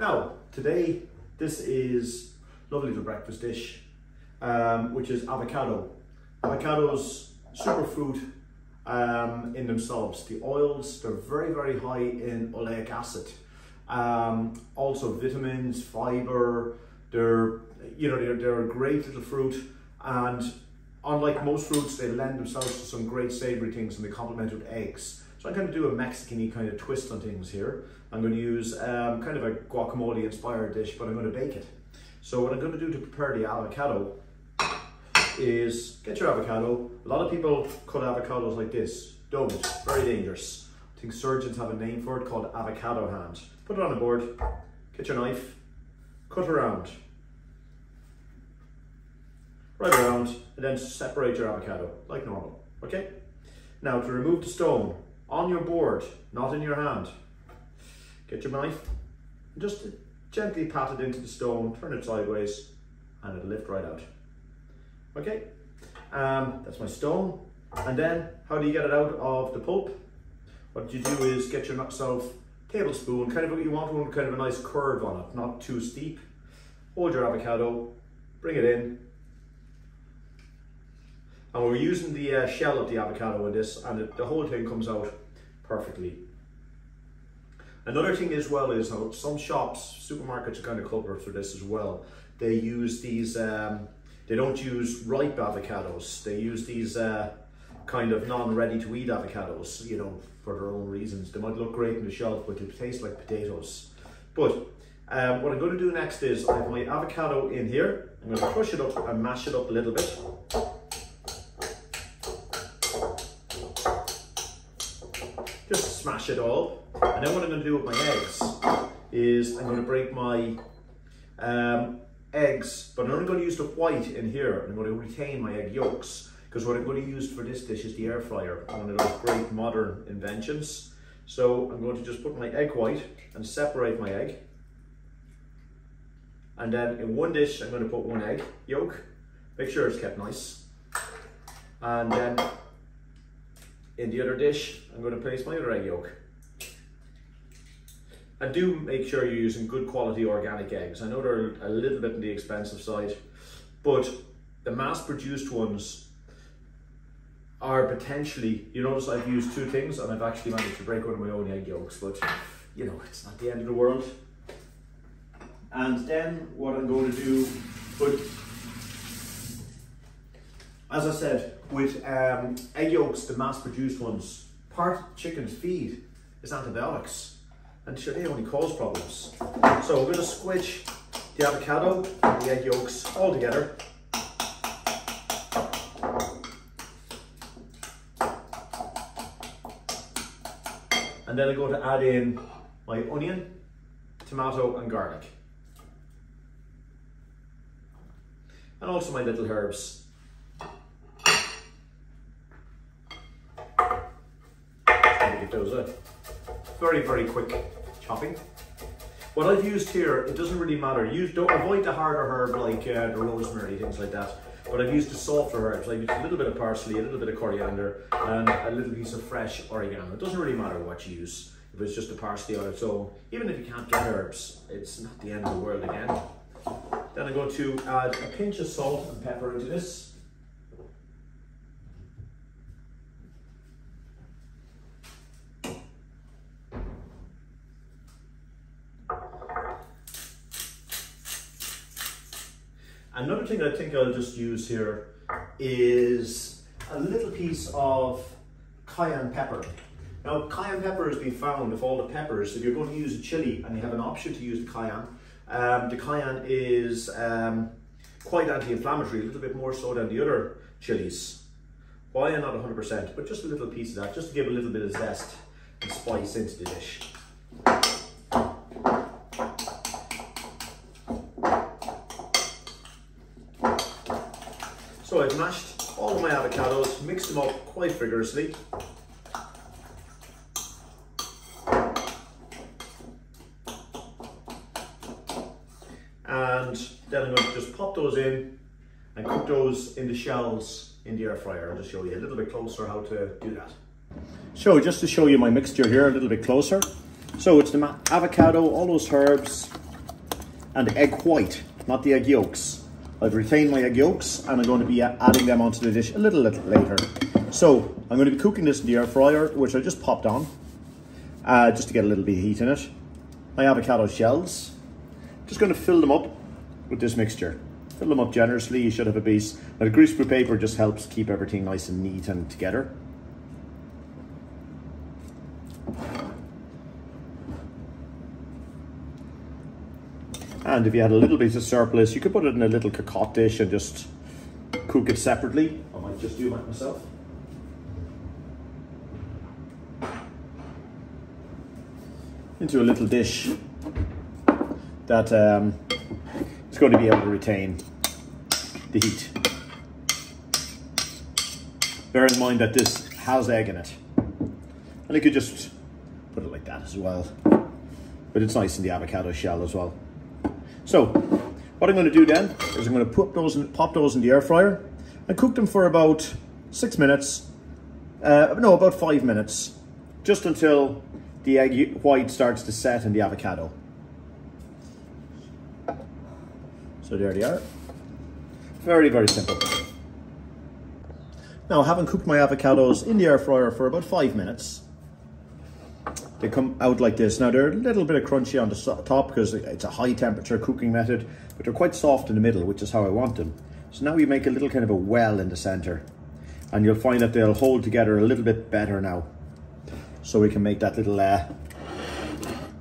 Now, today, this is a lovely little breakfast dish, which is avocado. Avocados, superfood in themselves. The oils, they're very, very high in oleic acid. Also vitamins, fiber, they're a great little fruit, and unlike most fruits, they lend themselves to some great savory things, and they complement with eggs. So I'm going to do a Mexican-y kind of twist on things here. I'm going to use kind of a guacamole inspired dish, but I'm going to bake it. So what I'm going to do to prepare the avocado is get your avocado. A lot of people cut avocados like this. Don't, very dangerous. I think surgeons have a name for it called avocado hand. Put it on a board, get your knife, cut around. Right around, and then separate your avocado like normal, okay? Now to remove the stone, on your board, not in your hand, get your knife and just gently pat it into the stone, turn it sideways, and it'll lift right out. Okay, that's my stone. And then how do you get it out of the pulp? What you do is get yourself a tablespoon, kind of what you want, one kind of a nice curve on it, not too steep. Hold your avocado, bring it in. And we're using the shell of the avocado in this, and the whole thing comes out perfectly. Another thing as well is how some shops, supermarkets are kind of culprits for this as well. They use these, they don't use ripe avocados. They use these kind of non-ready to eat avocados, you know, for their own reasons. They might look great on the shelf, but they taste like potatoes. But what I'm going to do next is I have my avocado in here. I'm going to crush it up and mash it up a little bit. Just smash it all. And then what I'm going to do with my eggs is I'm going to break my eggs, but I'm only going to use the white in here. I'm going to retain my egg yolks, because what I'm going to use for this dish is the air fryer, one of those great modern inventions. So I'm going to just put my egg white and separate my egg. And then in one dish, I'm going to put one egg yolk, make sure it's kept nice. And then in the other dish, I'm going to place my other egg yolk. And do make sure you're using good quality organic eggs. I know they're a little bit on the expensive side, but the mass-produced ones are potentially, you notice I've used two things and I've actually managed to break one of my own egg yolks, but you know, it's not the end of the world. And then what I'm going to do, but as I said, with egg yolks, the mass-produced ones, part chickens feed is antibiotics, and sure, they only cause problems. So we're going to squidge the avocado and the egg yolks all together. And then I'm going to add in my onion, tomato and garlic. And also my little herbs. Get those out. Very, very quick chopping. What I've used here, it doesn't really matter. Don't avoid the harder herb like the rosemary, things like that. But I've used the softer herbs. I've used a little bit of parsley, a little bit of coriander, and a little piece of fresh oregano. It doesn't really matter what you use. If it's just a parsley on its own, even if you can't get herbs, it's not the end of the world again. Then I'm going to add a pinch of salt and pepper into this. Another thing I think I'll just use here is a little piece of cayenne pepper. Now, cayenne pepper has been found, of all the peppers, if you're going to use a chili and you have an option to use the cayenne is quite anti-inflammatory, a little bit more so than the other chilies. Why? Not 100%, but just a little piece of that, just to give a little bit of zest and spice into the dish. So I've mashed all of my avocados, mixed them up quite vigorously. And then I'm going to just pop those in and cook those in the shells in the air fryer. I'll just show you a little bit closer how to do that. So just to show you my mixture here a little bit closer. So it's the avocado, all those herbs, and the egg white, not the egg yolks. I've retained my egg yolks and I'm going to be adding them onto the dish a little later. So I'm going to be cooking this in the air fryer, which I just popped on, just to get a little bit of heat in it. My avocado shells, just going to fill them up with this mixture. Fill them up generously. You should have a base. Now the greaseproof paper just helps keep everything nice and neat and together. And if you had a little bit of surplus, you could put it in a little cocotte dish and just cook it separately. I might just do that myself. Into a little dish that is going to be able to retain the heat. Bear in mind that this has egg in it. And you could just put it like that as well. But it's nice in the avocado shell as well. So, what I'm going to do then is I'm going to pop those in the air fryer and cook them for about 6 minutes. No, about 5 minutes. Just until the egg white starts to set in the avocado. So there they are. Very, very simple. Now, having cooked my avocados in the air fryer for about 5 minutes, they come out like this. Now, they're a little bit of crunchy on the top because it's a high temperature cooking method, but they're quite soft in the middle, which is how I want them. So now we make a little kind of a well in the center, and you'll find that they'll hold together a little bit better now. So we can make that little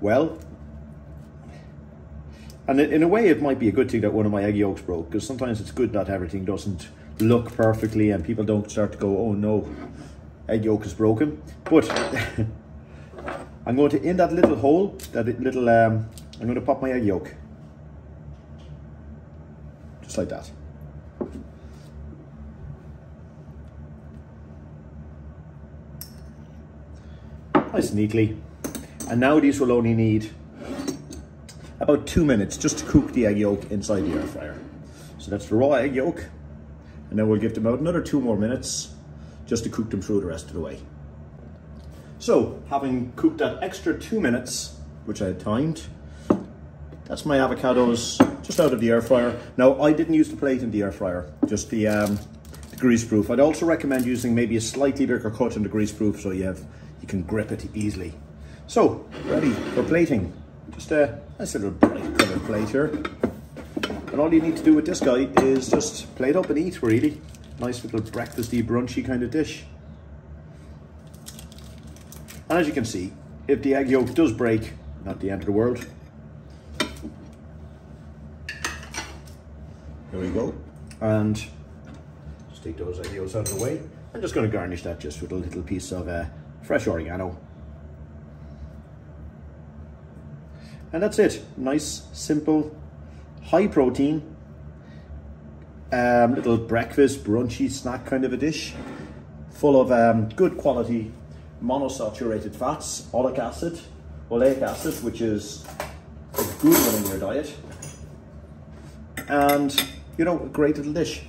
well. And in a way, it might be a good thing that one of my egg yolks broke, because sometimes it's good that everything doesn't look perfectly and people don't start to go, oh no, egg yolk is broken. But I'm going to, in that little hole, I'm going to pop my egg yolk. Just like that. Nice and neatly. And now these will only need about 2 minutes just to cook the egg yolk inside the air fryer. So that's the raw egg yolk. And then we'll give them about another 2 more minutes just to cook them through the rest of the way. So, having cooked that extra 2 minutes, which I had timed, that's my avocados just out of the air fryer. Now, I didn't use the plate in the air fryer, just the greaseproof. I'd also recommend using maybe a slightly bigger cut in the greaseproof so you can grip it easily. So, ready for plating. Just a nice little bright coloured plate here. And all you need to do with this guy is just plate up and eat, really. Nice little breakfasty, brunchy kind of dish. And as you can see, if the egg yolk does break, not the end of the world. There we go. And just take those egg yolks out of the way. I'm just going to garnish that just with a little piece of fresh oregano. And that's it. Nice, simple, high protein, little breakfast, brunchy snack kind of a dish. Full of good quality monounsaturated fats, oleic acid, which is a good one in your diet. And, you know, a great little dish.